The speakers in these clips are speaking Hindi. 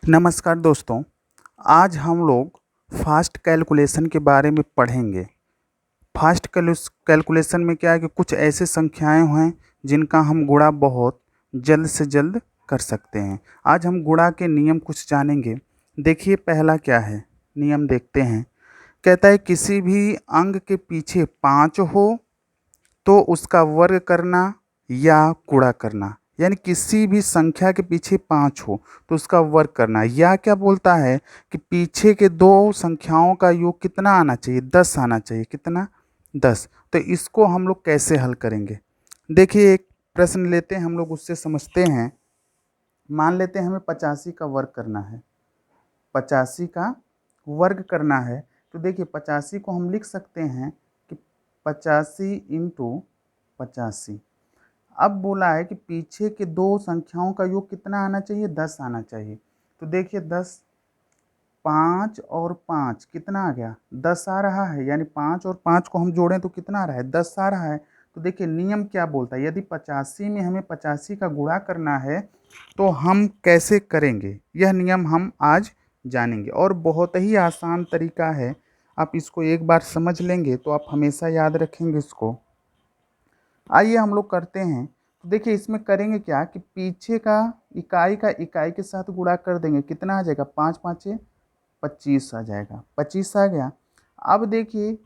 नमस्कार दोस्तों, आज हम लोग फ़ास्ट कैलकुलेशन के बारे में पढ़ेंगे। फ़ास्ट कैलकुलेशन में क्या है कि कुछ ऐसे संख्याएँ हैं जिनका हम गुणा बहुत जल्द से जल्द कर सकते हैं। आज हम गुणा के नियम कुछ जानेंगे। देखिए पहला क्या है, नियम देखते हैं। कहता है किसी भी अंक के पीछे 5 हो तो उसका वर्ग करना या गुणा करना, यानी किसी भी संख्या के पीछे 5 हो तो उसका वर्ग करना, या क्या बोलता है कि पीछे के दो संख्याओं का योग कितना आना चाहिए, 10 आना चाहिए। कितना? 10। तो इसको हम लोग कैसे हल करेंगे? देखिए एक प्रश्न लेते हैं हम लोग, उससे समझते हैं। मान लेते हैं हमें 85 का वर्ग करना है। 85 का वर्ग करना है तो देखिए 85 को हम लिख सकते हैं कि 85 इंटू 85। अब बोला है कि पीछे के दो संख्याओं का योग कितना आना चाहिए, 10 आना चाहिए। तो देखिए 10, 5 और 5 कितना आ गया, 10 आ रहा है। यानी 5 और 5 को हम जोड़ें तो कितना आ रहा है, 10 आ रहा है। तो देखिए नियम क्या बोलता है, यदि 85 में हमें 85 का गुणा करना है तो हम कैसे करेंगे, यह नियम हम आज जानेंगे। और बहुत ही आसान तरीका है, आप इसको एक बार समझ लेंगे तो आप हमेशा याद रखेंगे इसको। आइए हम लोग करते हैं। तो देखिए इसमें करेंगे क्या कि पीछे का इकाई के साथ गुणा कर देंगे। कितना आ जाएगा, 5 पाँचे 25 आ जाएगा। 25 आ गया। अब देखिए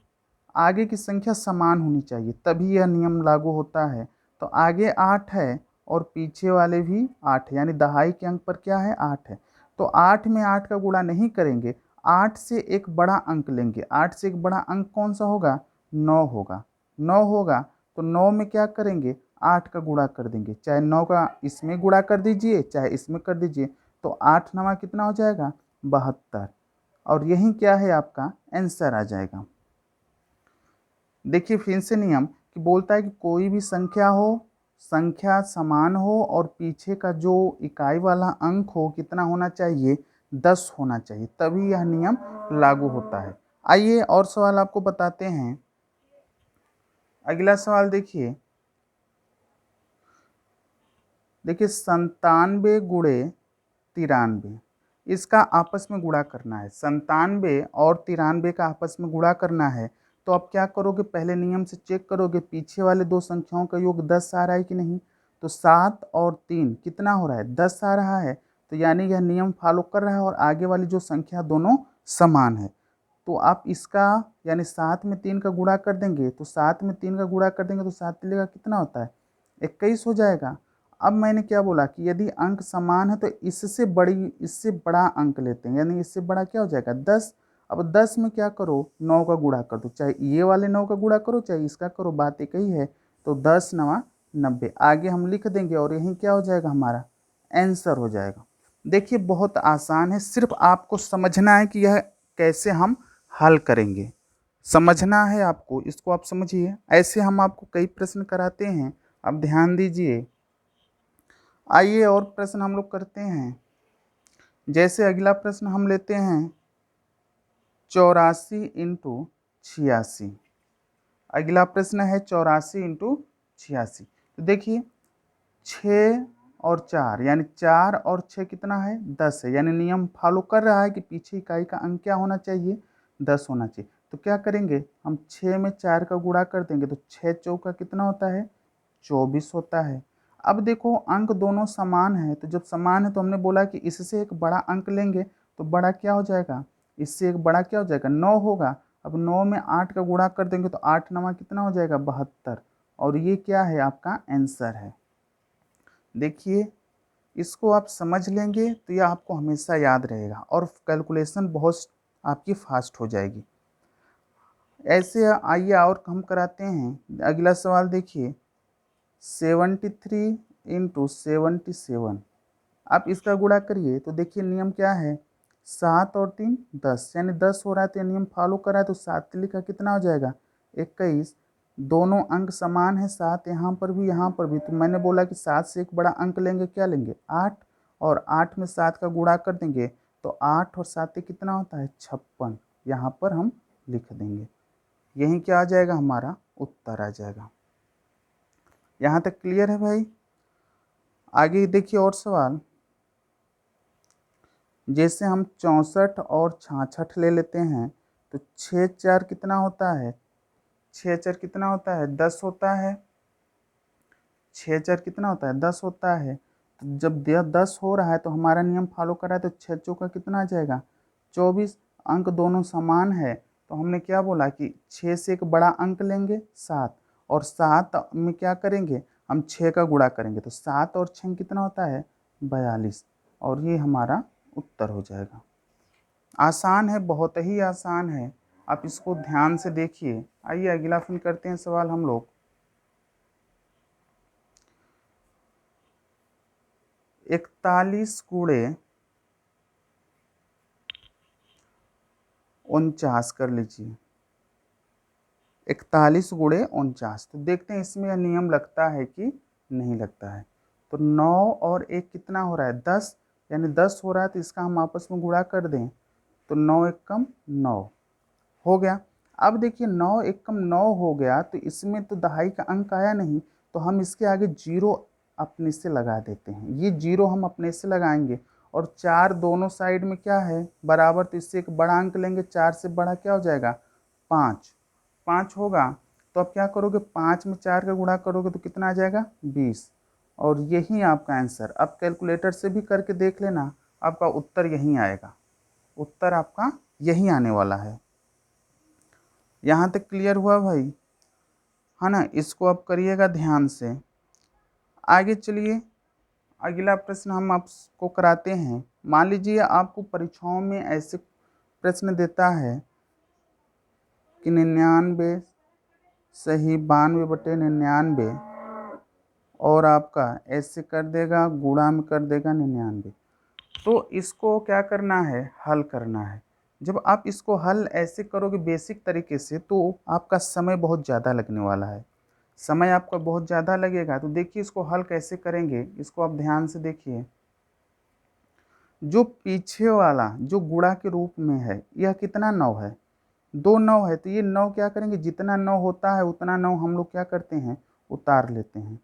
आगे की संख्या समान होनी चाहिए तभी यह नियम लागू होता है। तो आगे 8 है और पीछे वाले भी 8 है, यानी दहाई के अंक पर क्या है, 8 है। तो 8 में 8 का गुणा नहीं करेंगे, 8 से एक बड़ा अंक लेंगे। 8 से एक बड़ा अंक कौन सा होगा, 9 होगा। 9 होगा तो 9 में क्या करेंगे, 8 का गुणा कर देंगे। चाहे 9 का इसमें गुणा कर दीजिए चाहे इसमें कर दीजिए, तो 8 नवा कितना हो जाएगा, 72। और यही क्या है, आपका आंसर आ जाएगा। देखिए फिर से नियम कि बोलता है कि कोई भी संख्या हो, संख्या समान हो और पीछे का जो इकाई वाला अंक हो कितना होना चाहिए, 10 होना चाहिए, तभी यह नियम लागू होता है। आइए और सवाल आपको बताते हैं। अगला सवाल देखिए। देखिए 97 गुणे 93, इसका आपस में गुणा करना है। 97 और 93 का आपस में गुणा करना है। तो आप क्या करोगे, पहले नियम से चेक करोगे पीछे वाले दो संख्याओं का योग 10 आ रहा है कि नहीं। तो 7 और 3 कितना हो रहा है, 10 आ रहा है। तो यानी यह नियम फॉलो कर रहा है और आगे वाली जो संख्या दोनों समान है। तो आप इसका यानी 7 में 3 का गुणा कर देंगे, तो 7 में 3 का गुणा कर देंगे तो 7 3 का कितना होता है, 21 हो जाएगा। अब मैंने क्या बोला कि यदि अंक समान है तो इससे बड़ा अंक लेते हैं, यानी इससे बड़ा क्या हो जाएगा, 10। अब 10 में क्या करो, 9 का गुणा कर दो। चाहे ये वाले 9 का गुणा करो चाहे इसका करो, बात एक ही है। तो 10 नवा 90 आगे हम लिख देंगे और यही क्या हो जाएगा, हमारा आंसर हो जाएगा। देखिए बहुत आसान है, सिर्फ आपको समझना है कि यह कैसे हम हल करेंगे। समझना है आपको, इसको आप समझिए। ऐसे हम आपको कई प्रश्न कराते हैं, अब ध्यान दीजिए। आइए और प्रश्न हम लोग करते हैं। जैसे अगला प्रश्न हम लेते हैं 84 इंटू 86। अगला प्रश्न है 84 इंटू 86। तो देखिए 6 और 4, यानी 4 और 6 कितना है, 10 है। यानी नियम फॉलो कर रहा है कि पीछे इकाई का अंक क्या होना चाहिए, 10 होना चाहिए। तो क्या करेंगे, हम 6 में 4 का गुणा कर देंगे तो 6 चौका कितना होता है, 24 होता है। अब देखो अंक दोनों समान है, तो जब समान है तो हमने बोला कि इससे एक बड़ा अंक लेंगे तो बड़ा क्या हो जाएगा, इससे एक बड़ा क्या हो जाएगा, 9 होगा। अब 9 में 8 का गुणा कर देंगे तो 8 नवा कितना हो जाएगा, 72। और ये क्या है, आपका आंसर है। देखिए इसको आप समझ लेंगे तो यह आपको हमेशा याद रहेगा और कैलकुलेशन बहुत आपकी फास्ट हो जाएगी। ऐसे आइए और हम कराते हैं। अगला सवाल देखिए 73 इंटू 77। आप इसका गुणा करिए तो देखिए नियम क्या है, 7 और 3 10, यानी 10 हो रहा है तो नियम फॉलो कर रहा है। तो 7 लिखा कितना हो जाएगा, 21। दोनों अंक समान है, 7 यहाँ पर भी यहाँ पर भी। तो मैंने बोला कि 7 से एक बड़ा अंक लेंगे, क्या लेंगे, 8। और 8 में 7 का गुणा कर देंगे तो 8 और 7 कितना होता है, 56। यहाँ पर हम लिख देंगे, यही क्या आ जाएगा, हमारा उत्तर आ जाएगा। यहाँ तक क्लियर है भाई। आगे देखिए और सवाल। जैसे हम 64 और 66 ले लेते हैं तो 6 4 कितना होता है, 6 4 कितना होता है, 10 होता है। 6 4 कितना होता है, 10 होता है। तो जब 10 हो रहा है तो हमारा नियम फॉलो कर रहा है तो 6 चौका कितना आ जाएगा, 24। अंक दोनों समान है तो हमने क्या बोला कि 6 से एक बड़ा अंक लेंगे 7, और 7 में क्या करेंगे, हम 6 का गुणा करेंगे तो 7 और 6 कितना होता है, 42। और ये हमारा उत्तर हो जाएगा। आसान है, बहुत ही आसान है, आप इसको ध्यान से देखिए। आइए अगला फिर करते हैं सवाल हम लोग। 41 गुणे 49 कर लीजिए। 41 गुणे 49, तो देखते हैं इसमें यह नियम लगता है कि नहीं लगता है। तो 9 और 1 कितना हो रहा है, 10, यानी 10 हो रहा है तो इसका हम आपस में गुणा कर दें तो 9 एक कम 9 हो गया। अब देखिए 9 एक कम 9 हो गया तो इसमें तो दहाई का अंक आया नहीं, तो हम इसके आगे जीरो अपने से लगा देते हैं। ये जीरो हम अपने से लगाएंगे और 4 दोनों साइड में क्या है, बराबर, तो इससे एक बड़ा अंक लेंगे। 4 से बड़ा क्या हो जाएगा, 5। 5 होगा तो अब क्या करोगे, 5 में 4 का गुणा करोगे तो कितना आ जाएगा, 20। और यही आपका आंसर। अब कैलकुलेटर से भी करके देख लेना, आपका उत्तर यही आएगा। उत्तर आपका यही आने वाला है। यहाँ तक क्लियर हुआ भाई, है ना। इसको आप करिएगा ध्यान से। आगे चलिए, अगला प्रश्न हम आपको कराते हैं। मान लीजिए आपको परीक्षाओं में ऐसे प्रश्न देता है कि 99 सही 92/99, और आपका ऐसे कर देगा, गुणा में कर देगा 99। तो इसको क्या करना है, हल करना है। जब आप इसको हल ऐसे करोगे बेसिक तरीके से तो आपका समय बहुत ज़्यादा लगने वाला है। समय आपका बहुत ज़्यादा लगेगा। तो देखिए इसको हल कैसे करेंगे, इसको आप ध्यान से देखिए। जो पीछे वाला जो गुणा के रूप में है, यह कितना 9 है, 2 9 है। तो ये 9 क्या करेंगे, जितना 9 होता है उतना 9 हम लोग क्या करते हैं, उतार लेते हैं।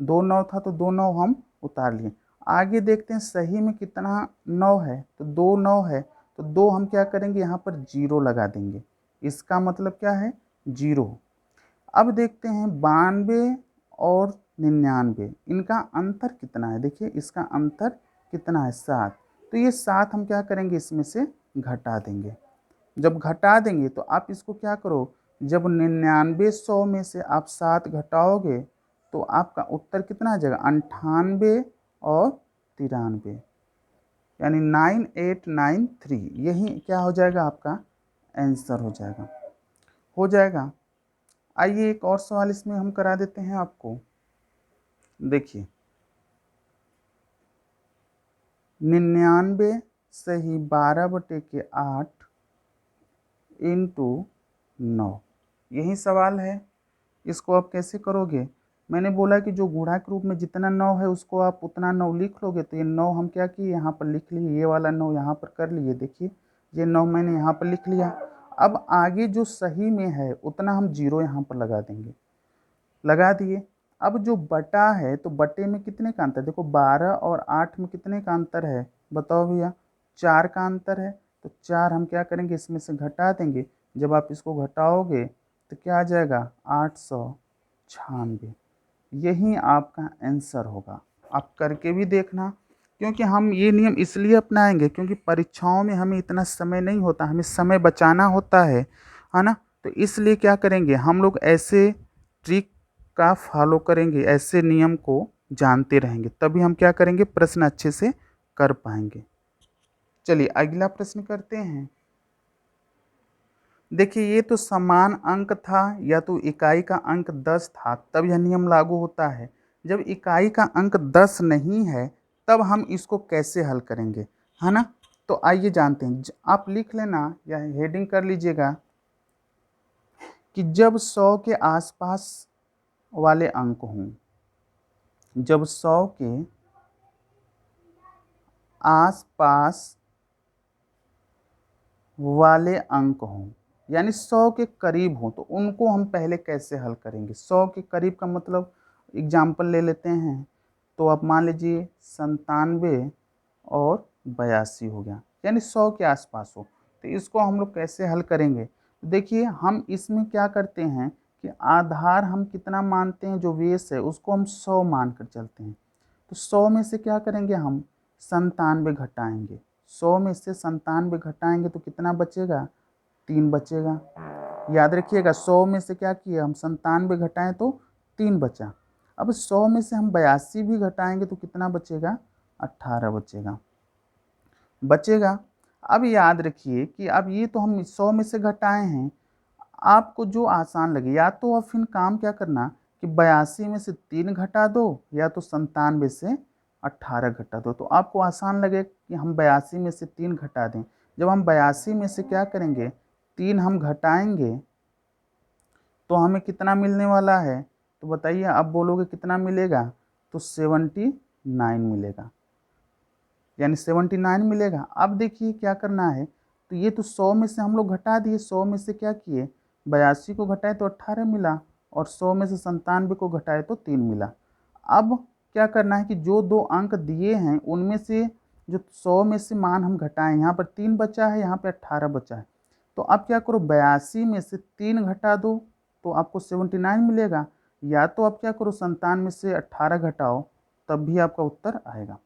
2 9 था तो 2 9 हम उतार लिए। आगे देखते हैं सही में कितना 9 है, तो 2 9 है तो 2 हम क्या करेंगे, यहाँ पर जीरो लगा देंगे। इसका मतलब क्या है, जीरो। अब देखते हैं 92 और 99, इनका अंतर कितना है। देखिए इसका अंतर कितना है, 7। तो ये 7 हम क्या करेंगे, इसमें से घटा देंगे। जब घटा देंगे तो आप इसको क्या करो, जब 99 100 में से आप 7 घटाओगे तो आपका उत्तर कितना आ जाएगा, 98 और 93, यानी 9893। यही क्या हो जाएगा, आपका आंसर हो जाएगा। हो जाएगा। आइए एक और सवाल इसमें हम करा देते हैं आपको। देखिए 99 सही 12/8 इंटू 9, यही सवाल है। इसको आप कैसे करोगे, मैंने बोला कि जो गुणा के रूप में जितना 9 है उसको आप उतना 9 लिख लोगे। तो ये 9 हम क्या किए, यहाँ पर लिख लिए, ये वाला 9 यहाँ पर कर लिए। देखिए ये 9 मैंने यहाँ पर लिख लिया। अब आगे जो सही में है उतना हम जीरो यहाँ पर लगा देंगे, लगा दिए। अब जो बटा है तो बटे में कितने का अंतर, देखो 12 और 8 में कितने का अंतर है, बताओ भैया, 4 का अंतर है। तो 4 हम क्या करेंगे, इसमें से घटा देंगे। जब आप इसको घटाओगे तो क्या आ जाएगा, 896। यही आपका आंसर होगा। आप करके भी देखना, क्योंकि हम ये नियम इसलिए अपनाएंगे क्योंकि परीक्षाओं में हमें इतना समय नहीं होता, हमें समय बचाना होता है ना। तो इसलिए क्या करेंगे, हम लोग ऐसे ट्रिक का फॉलो करेंगे, ऐसे नियम को जानते रहेंगे, तभी हम क्या करेंगे, प्रश्न अच्छे से कर पाएंगे। चलिए अगला प्रश्न करते हैं। देखिए ये तो समान अंक था, या तो इकाई का अंक 10 था तब यह नियम लागू होता है। जब इकाई का अंक 10 नहीं है तब हम इसको कैसे हल करेंगे, है ना। तो आइए जानते हैं। आप लिख लेना या हेडिंग कर लीजिएगा कि जब 100 के आसपास वाले अंक हों, जब 100 के आसपास वाले अंक हों, यानी 100 के करीब हों, तो उनको हम पहले कैसे हल करेंगे। 100 के करीब का मतलब एग्जाम्पल ले लेते हैं। तो आप मान लीजिए 97 और 82 हो गया, यानी 100 के आसपास हो। तो इसको हम लोग कैसे हल करेंगे? तो देखिए हम इसमें क्या करते हैं कि आधार हम कितना मानते हैं, जो बेस है उसको हम 100 मान कर चलते हैं। तो 100 में से क्या करेंगे हम 97 घटाएंगे। 100 में से 97 घटाएंगे तो कितना बचेगा? 3 बचेगा। याद रखिएगा 100 में से क्या किए हम 97 घटाएं तो 3 बचा। अब 100 में से हम 82 भी घटाएंगे तो कितना बचेगा? 18 बचेगा। अब याद रखिए कि अब ये तो हम 100 में से घटाए हैं, आपको जो आसान लगे, या तो अब फिर काम क्या करना कि 82 में से 3 घटा दो, या तो 97 से 18 घटा दो। तो आपको आसान लगे कि हम 82 में से 3 घटा दें। जब हम 82 में से क्या करेंगे 3 हम घटाएंगे तो हमें कितना मिलने वाला है? तो बताइए, अब बोलोगे कितना मिलेगा? तो 79 मिलेगा, यानी 79 मिलेगा। अब देखिए क्या करना है, तो ये तो 100 में से हम लोग घटा दिए, 100 में से क्या किए 82 को घटाए तो 18 मिला, और 100 में से 97 को घटाए तो 3 मिला। अब क्या करना है कि जो दो अंक दिए हैं उनमें से जो 100 में से मान हम घटाएं, यहाँ पर 3 बचा है, यहाँ पे 18 बचा है। तो अब क्या करो 82 में से 3 घटा दो तो आपको 79 मिलेगा, या तो आप क्या करो 97 में से 18 घटाओ, तब भी आपका उत्तर आएगा।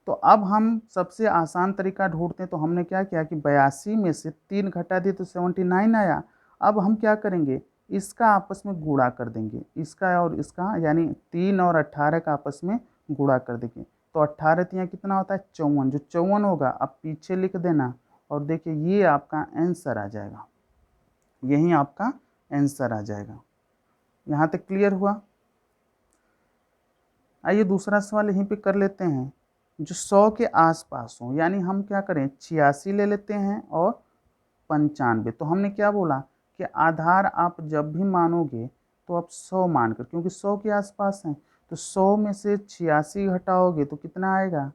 तो अब हम सबसे आसान तरीका ढूंढते हैं। तो हमने क्या किया कि 82 में से 3 घटा दिए तो 79 आया। अब हम क्या करेंगे, इसका आपस में गुणा कर देंगे, इसका और इसका, यानी 3 और 18 का आपस में गुणा कर देंगे। तो 18 तियाँ कितना होता है 54, जो 54 होगा अब पीछे लिख देना, और देखिए ये आपका आंसर आ जाएगा, यही आपका आंसर आ जाएगा। यहाँ तक क्लियर हुआ? आइए दूसरा सवाल यहीं पे कर लेते हैं, जो 100 के आसपास हो, यानी हम क्या करें 86 ले लेते हैं और 95। तो हमने क्या बोला कि आधार आप जब भी मानोगे तो आप 100 मानकर, क्योंकि 100 के आसपास हैं, तो 100 में से 86 घटाओगे तो कितना आएगा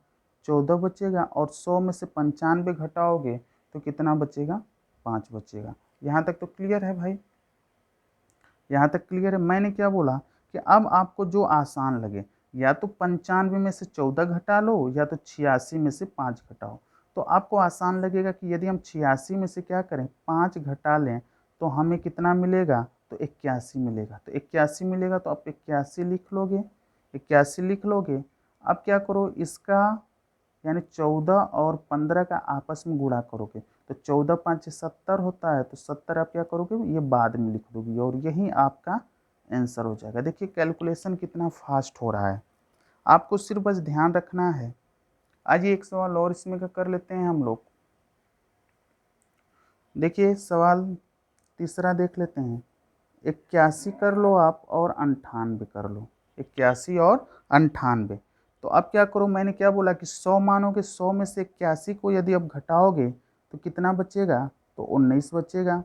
14 बचेगा, और 100 में से 95 घटाओगे तो कितना बचेगा 5 बचेगा। यहाँ तक तो क्लियर है भाई? यहाँ तक क्लियर है? मैंने क्या बोला कि अब आपको जो आसान लगे, या तो 95 में से 14 घटा लो, या तो 86 में से 5 घटाओ। तो आपको आसान लगेगा कि यदि हम 86 में से क्या करें 5 घटा लें तो हमें कितना मिलेगा? तो 81 मिलेगा। तो 81 मिलेगा तो आप 81 लिख लोगे, 81 लिख लोगे। अब क्या करो इसका, यानी 14 और 15 का आपस में गुणा करोगे तो 14 5 70 होता है, तो 70 आप क्या करोगे ये बाद में लिख दोगे, और यही आपका आंसर हो जाएगा। देखिए कैलकुलेशन कितना फास्ट हो रहा है, आपको सिर्फ बस ध्यान रखना है। आज एक सवाल और इसमें का कर लेते हैं हम लोग। देखिए सवाल तीसरा देख लेते हैं। 81 कर लो आप और 98 कर लो, 81 और 98। तो अब क्या करो, मैंने क्या बोला कि 100 मानोगे, 100 में से 81 को यदि अब घटाओगे तो कितना बचेगा? तो 19 बचेगा।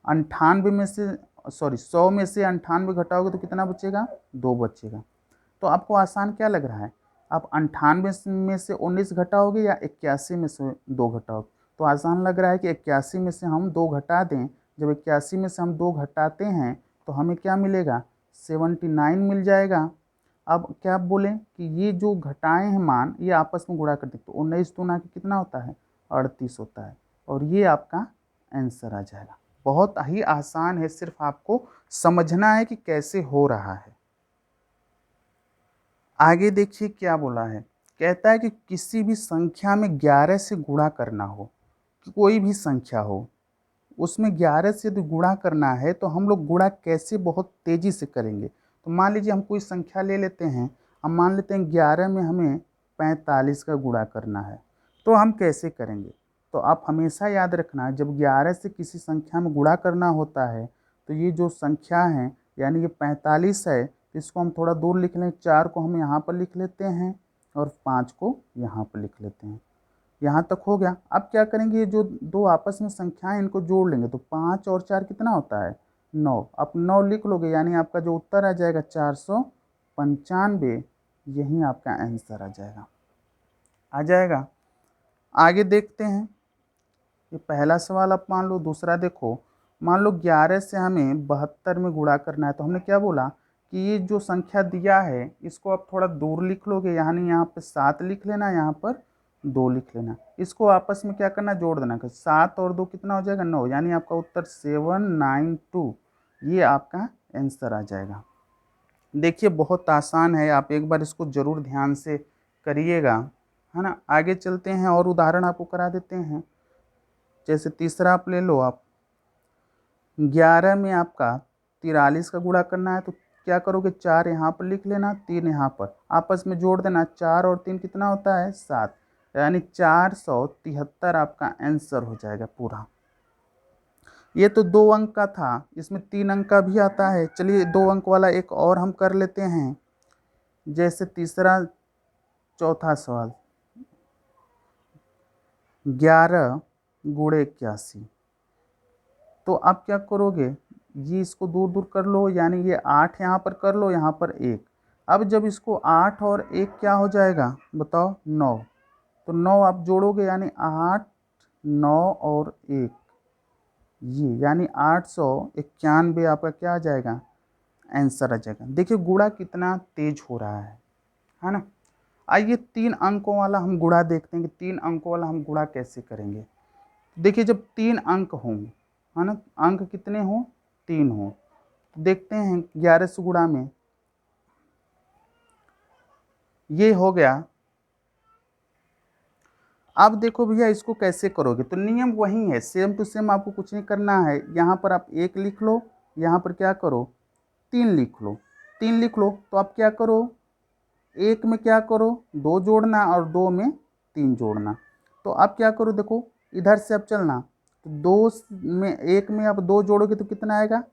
98 में से, सॉरी 100 में से 98 घटाओगे तो कितना बचेगा? 2 बचेगा। तो आपको आसान क्या लग रहा है, आप 98 में से 19 घटाओगे या 81 में से 2 घटाओगे? तो आसान लग रहा है कि 81 में से हम 2 घटा दें। जब 81 में से हम 2 घटाते हैं तो हमें क्या मिलेगा? 79 मिल जाएगा। अब क्या बोलें कि ये जो घटाए हैं मान, ये आपस में गुणा कर दें तो 19 दूना के कितना होता है 38 होता है, और ये आपका आंसर आ जाएगा। बहुत ही आसान है, सिर्फ आपको समझना है कि कैसे हो रहा है। आगे देखिए क्या बोला है, कहता है कि किसी भी संख्या में 11 से गुणा करना हो, कि कोई भी संख्या हो उसमें 11 से यदि गुणा करना है तो हम लोग गुणा कैसे बहुत तेज़ी से करेंगे। तो मान लीजिए हम कोई संख्या ले लेते हैं, हम मान लेते हैं 11 में हमें 45 का गुणा करना है, तो हम कैसे करेंगे? तो आप हमेशा याद रखना, जब 11 से किसी संख्या में गुणा करना होता है तो ये जो संख्या है, यानी ये 45 है, तो इसको हम थोड़ा दूर लिख लें, 4 को हम यहाँ पर लिख लेते हैं और 5 को यहाँ पर लिख लेते हैं। यहाँ तक हो गया। अब क्या करेंगे, ये जो दो आपस में संख्याएं इनको जोड़ लेंगे, तो 5 और 4 कितना होता है 9। आप 9 लिख लोगे, यानी आपका जो उत्तर आ जाएगा 495, यही आपका आंसर आ जाएगा। आ जाएगा। आगे देखते हैं। ये पहला सवाल आप मान लो। दूसरा देखो, मान लो 11 से हमें 72 में गुणा करना है, तो हमने क्या बोला कि ये जो संख्या दिया है इसको आप थोड़ा दूर लिख लोगे, यानी यहाँ पे 7 लिख लेना, यहाँ पर 2 लिख लेना। इसको आपस में क्या करना, जोड़ देना। 7 और 2 कितना हो जाएगा, 9, यानी आपका उत्तर 792, ये आपका आंसर आ जाएगा। देखिए बहुत आसान है, आप एक बार इसको ज़रूर ध्यान से करिएगा, है ना। आगे चलते हैं और उदाहरण आपको करा देते हैं। जैसे तीसरा आप ले लो, आप 11 में आपका 43 का गुणा करना है, तो क्या करोगे, 4 यहाँ पर लिख लेना, 3 यहाँ पर, आपस में जोड़ देना। 4 और 3 कितना होता है, 7, यानी 473 आपका आंसर हो जाएगा पूरा। ये तो 2 अंक का था, इसमें 3 अंक का भी आता है। चलिए 2 अंक वाला एक और हम कर लेते हैं। जैसे तीसरा चौथा सवाल, 11 गुणे 81, तो आप क्या करोगे, ये इसको दूर दूर कर लो, यानी ये 8 यहाँ पर कर लो, यहाँ पर 1। अब जब इसको 8 और 1 क्या हो जाएगा, बताओ, 9। तो 9 आप जोड़ोगे, यानी 8, 9 और 1, ये यानी 891 आपका क्या आ जाएगा, आंसर आ जाएगा। देखिए गुणा कितना तेज हो रहा है ना। आइए 3 अंकों वाला हम गुणा देखते हैं कि 3 अंकों वाला हम गुणा कैसे करेंगे। देखिए जब 3 अंक हों, है ना, अंक कितने हों, 3 हों, तो देखते हैं 11 से गुणा में ये हो गया। अब देखो भैया इसको कैसे करोगे, तो नियम वही है, सेम टू सेम, आपको कुछ नहीं करना है। यहाँ पर आप 1 लिख लो, यहाँ पर क्या करो, 3 लिख लो। 3 लिख लो तो आप क्या करो, 1 में क्या करो, 2 जोड़ना, और 2 में 3 जोड़ना। तो आप क्या करो, देखो इधर से अब चलना, तो 2 में 1 में आप 2 जोड़ोगे तो कितना आएगा,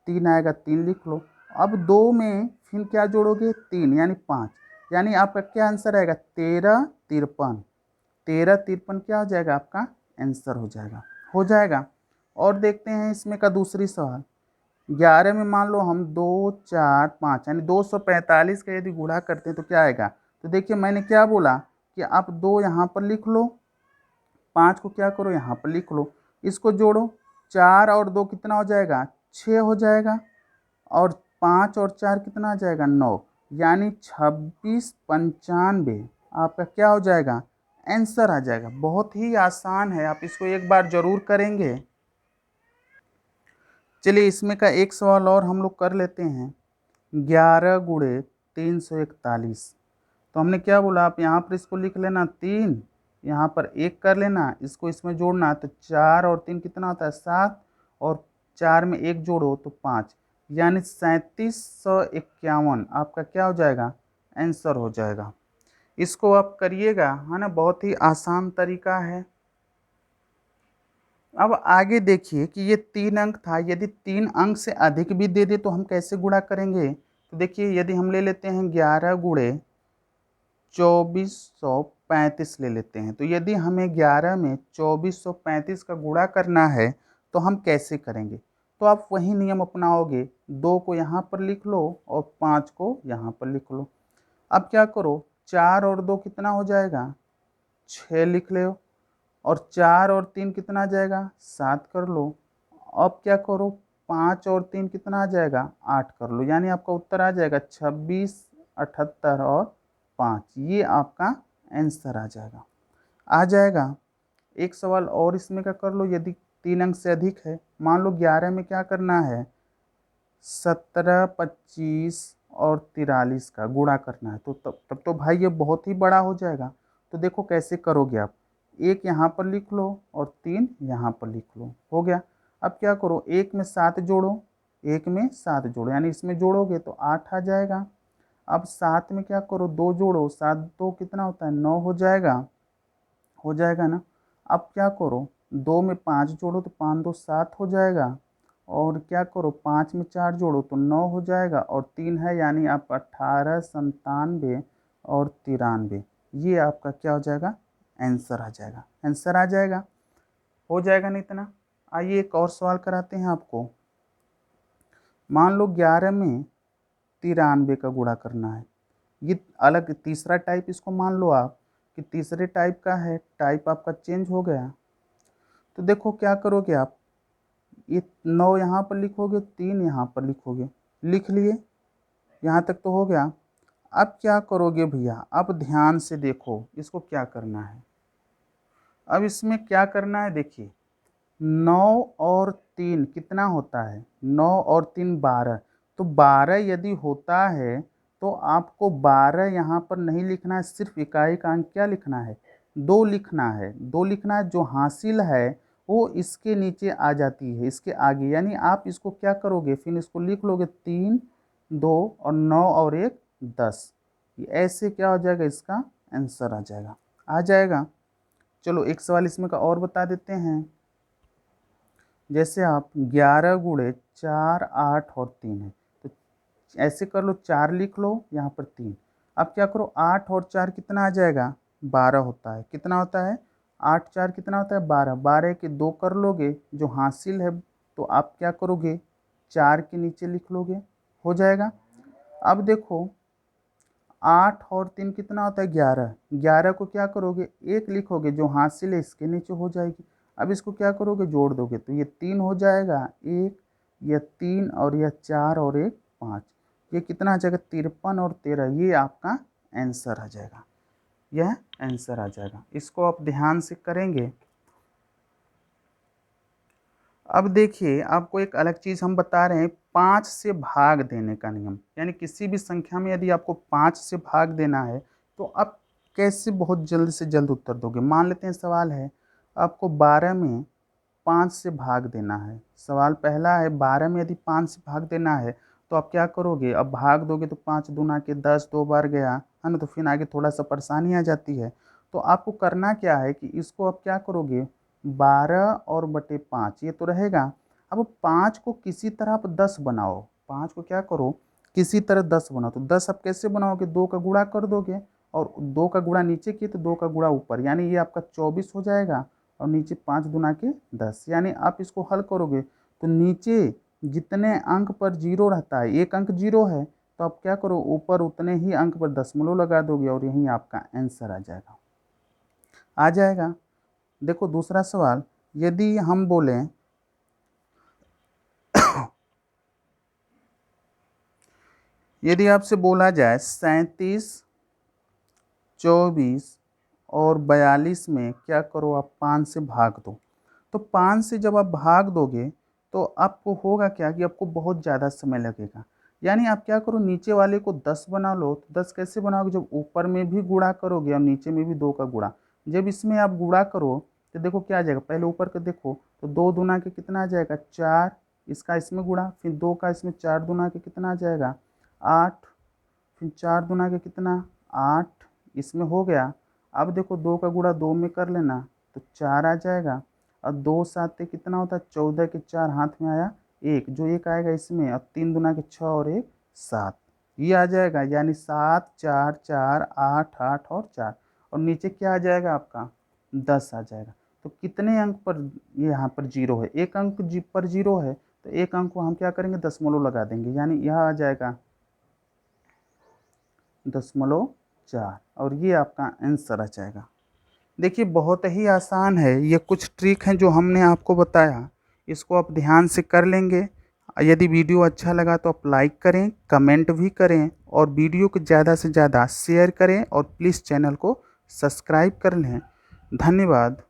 3 आएगा, 3 लिख लो। अब 2 में फिर क्या जोड़ोगे, 3, यानी 5, यानी आपका क्या आंसर आएगा, 13 तिरपन। 13 तिरपन क्या हो जाएगा, आपका आंसर हो जाएगा, हो जाएगा। और देखते हैं इसमें का दूसरी सवाल, 11 में मान लो हम 2 4 5 यानी 245 का यदि गुणा करते हैं तो क्या आएगा। तो देखिए मैंने क्या बोला कि आप 2 यहाँ पर लिख लो, 5 को क्या करो, यहाँ पर लिख लो, इसको जोड़ो, 4 और 2 कितना हो जाएगा, 6 हो जाएगा, और 5 और 4 कितना आ जाएगा, 9, यानी 2695 आपका क्या हो जाएगा, आंसर आ जाएगा। बहुत ही आसान है, आप इसको एक बार ज़रूर करेंगे। चलिए इसमें का एक सवाल और हम लोग कर लेते हैं। 11 गुणे 341, तो हमने क्या बोला, आप यहाँ पर इसको लिख लेना 3, यहाँ पर 1 कर लेना, इसको इसमें जोड़ना, तो 4 और 3 कितना होता है, 7, और 4 में 1 जोड़ो तो 5, यानी 3751 आपका क्या हो जाएगा, आंसर हो जाएगा। इसको आप करिएगा, है ना, बहुत ही आसान तरीका है। अब आगे देखिए कि ये 3 अंक था, यदि 3 अंक से अधिक भी दे दे तो हम कैसे गुणा करेंगे। तो देखिए यदि हम ले लेते हैं 11 गुणे 2435 ले लेते हैं, तो यदि हमें 11 में 2435 का गुणा करना है तो हम कैसे करेंगे। तो आप वही नियम अपनाओगे, 2 को यहाँ पर लिख लो और 5 को यहाँ पर लिख लो। अब क्या करो, 4 और 2 कितना हो जाएगा, 6 लिख लो, और 4 और 3 कितना आ जाएगा, 7 कर लो। अब क्या करो, 5 और 3 कितना आ जाएगा, 8 कर लो, यानी आपका उत्तर आ जाएगा 26, 78 और 5, ये आपका आंसर आ जाएगा, आ जाएगा। एक सवाल और इसमें का कर लो, यदि 3 अंक से अधिक है, मान लो 11 में क्या करना है, 17, 25 और 43 का गुणा करना है, तो तब तो भाई ये बहुत ही बड़ा हो जाएगा। तो देखो कैसे करोगे आप, 1 यहाँ पर लिख लो और 3 यहाँ पर लिख लो, हो गया। अब क्या करो, 1 में 7 जोड़ो, 1 में 7 जोड़ो, यानी इसमें जोड़ोगे तो 8 आ जाएगा। अब 7 में क्या करो, 2 जोड़ो, 7 2 कितना होता है, 9 हो जाएगा, हो जाएगा ना। अब क्या करो, 2 में 5 जोड़ो तो 5 2 7 हो जाएगा, और क्या करो, 5 में 4 जोड़ो तो 9 हो जाएगा, और 3 है, यानी आप 18, 97 और 93, ये आपका क्या हो जाएगा, आंसर आ जाएगा, आंसर आ जाएगा, हो जाएगा ना इतना। आइए एक और सवाल कराते हैं आपको। मान लो 11 में 93 का गुणा करना है, ये अलग तीसरा टाइप, इसको मान लो आप कि तीसरे टाइप का है, टाइप आपका चेंज हो गया। तो देखो क्या करोगे आप, ये 9 यहाँ पर लिखोगे, 3 यहाँ पर लिखोगे, लिख लिए, यहाँ तक तो हो गया। अब क्या करोगे भैया, अब ध्यान से देखो इसको क्या करना है। अब इसमें क्या करना है, देखिए 9 और 3 कितना होता है, 9 और 3 12। तो 12 यदि होता है तो आपको 12 यहाँ पर नहीं लिखना है, सिर्फ इकाई का अंक क्या लिखना है, 2 लिखना है। 2 लिखना है, जो हासिल है वो इसके नीचे आ जाती है, इसके आगे। यानी आप इसको क्या करोगे, फिर इसको लिख लोगे 3 2 और 9 और 1 10। ऐसे क्या हो जाएगा, इसका आंसर आ जाएगा। आ जाएगा। चलो एक सवाल इसमें का और बता देते हैं। जैसे आप 11 गुणे 4 8 और 3 है, तो ऐसे कर लो, 4 लिख लो, यहाँ पर 3। अब क्या करो, 8 और 4 कितना आ जाएगा, 12 होता है। कितना होता है, 8 4 कितना होता है, 12। 12 के 2 कर लोगे, जो हासिल है तो आप क्या करोगे, 4 के नीचे लिख लोगे, हो जाएगा। अब देखो 8 और 3 कितना होता है, 11। 11 को क्या करोगे, 1 लिखोगे, जो हासिल है इसके नीचे हो जाएगी। अब इसको क्या करोगे, जोड़ दोगे, तो ये 3 हो जाएगा, 1 यह 3 और यह 4 और 1 5। ये कितना आ जाएगा, 53 और 13। ये आपका आंसर आ जाएगा, यह आंसर आ जाएगा। इसको आप ध्यान से करेंगे। अब देखिए आपको एक अलग चीज़ हम बता रहे हैं, 5 से भाग देने का नियम। यानी किसी भी संख्या में यदि आपको 5 से भाग देना है तो आप कैसे बहुत जल्द से जल्द उत्तर दोगे। मान लेते हैं सवाल है, आपको 12 में 5 से भाग देना है। सवाल पहला है, 12 में यदि 5 से भाग देना है तो आप क्या करोगे, अब भाग दोगे तो 5 दूना के 10, 2 बार गया है ना, तो फिर आगे थोड़ा सा परेशानी आ जाती है। तो आपको करना क्या है कि इसको आप क्या करोगे, 12 और बटे 5 ये तो रहेगा। अब 5 को किसी तरह आप 10 बनाओ। 5 को क्या करो, किसी तरह 10 बनाओ। तो 10 आप कैसे बनाओगे, 2 का गुणा कर दोगे, और 2 का गुणा नीचे किए तो 2 का गुणा ऊपर, यानी ये आपका 24 हो जाएगा। और नीचे 5 दूना के 10। यानी आप इसको हल करोगे तो नीचे जितने अंक पर जीरो रहता है, एक अंक जीरो है, तो आप क्या करो, ऊपर उतने ही अंक पर दशमलव लगा दोगे और यही आपका आंसर आ जाएगा। आ जाएगा। देखो दूसरा सवाल, यदि हम बोलें यदि आपसे बोला जाए 37 24 और 42 में क्या करो, आप 5 से भाग दो। तो 5 से जब आप भाग दोगे तो आपको होगा क्या कि आपको बहुत ज़्यादा समय लगेगा। यानी आप क्या करो, नीचे वाले को 10 बना लो। तो 10 कैसे बनाओगे, जब ऊपर में भी गुणा करोगे और नीचे में भी 2 का गुणा। जब इसमें आप गुणा करो तो देखो क्या आ जाएगा, पहले ऊपर का देखो, तो 2 दूना के कितना आ जाएगा, 4। इसका इसमें गुणा, फिर 2 का इसमें 4 दूना के कितना आ जाएगा, 8। फिर 4 दूना के कितना, 8, इसमें हो गया। अब देखो 2 का गुणा 2 में कर लेना, तो 4 आ जाएगा। और 2 7 कितना होता है, 14 के 4 हाथ में आया 1, जो 1 आएगा इसमें। अब 3 दूना के 6 और 1 7, ये आ जाएगा। यानी 7 4 4 8 8 और 4, और नीचे क्या आ जाएगा आपका, 10 आ जाएगा। तो कितने अंक पर ये यहाँ पर जीरो है, एक अंक पर जीरो है, तो एक अंक को हम क्या करेंगे, दशमलव लगा देंगे। यानी यह आ जाएगा 0.4, और ये आपका आंसर आ जाएगा। देखिए बहुत ही आसान है, ये कुछ ट्रिक हैं जो हमने आपको बताया, इसको आप ध्यान से कर लेंगे। यदि वीडियो अच्छा लगा तो आप लाइक करें, कमेंट भी करें, और वीडियो को ज़्यादा से ज़्यादा शेयर करें, और प्लीज़ चैनल को सब्सक्राइब कर लें। धन्यवाद।